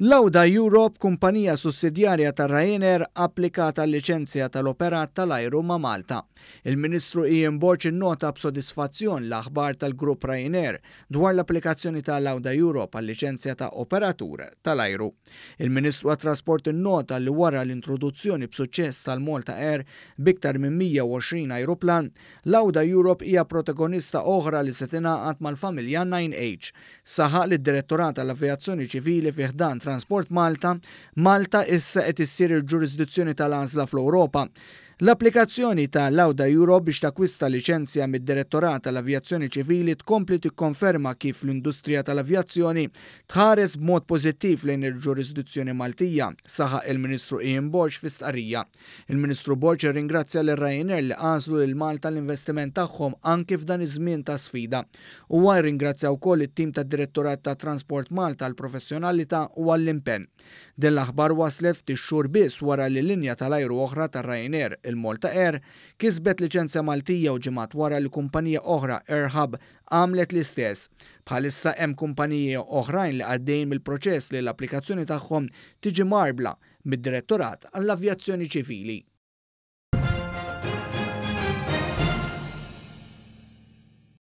Lauda Europe, kumpanija sussidjarja ta' Ryanair, applikata l-liċenzja tal-operat tal-ajru ma' Malta. Il-Ministru Ian Borch innota b'sodisfazzjon l-aħbar tal-grupp Ryanair dwar l-applikazzjoni ta' Lauda Europe għal-liċenzja ta' operatur tal-ajru. Il-Ministru għat-Trasport innota li wara l-introduzzjoni b'suċċess tal-Malta Air biktar minn 120 ajruplan, Lauda Europe hija protagonista oħra li se tingħaqad mal-familja 9H. Saħaq li d-Direttorat tal-Avjazzjoni Ċivili fih dan Transport Malta issa qed issir il-ġurisdizzjoni tal-għażla fl-Ewropa. L-applikazzjoni ta' Lauda Europe biex takwista liċenzja mid-Direttorat tal-Avjazzjoni Ċivili tkompli tikkonferma kif l-industrija tal-avjazzjoni tħares b'mod pożittiv lejn il-ġurisdizzjoni Maltija, saħaq il-Ministru Ian Borch fi stqarrija. Il-Ministru Borch irringrazzja lil Ryanair li għażlu lil Malta l-investiment tagħhom anke f'dan iż-żmien ta' sfida. Huwa rringrazzja wkoll it-tim tad-Direttorat ta' Transport Malta għall-professjonalità u għall-impenn. Din l-aħbar waslet ftit xhur biss wara li linja tal-ajru oħra ta' Ryanair, il-Malta Air, kisbet liċenzja Maltija u ġimgħat wara li kumpanija oħra AirHub għamlet l-istess. Bħalissa hemm kumpaniji oħrajn li għaddejjin mill-proċess li l-applikazzjoni tagħhom tiġi marbla mid-Direttorat għall-Avjazzjoni Ċivili.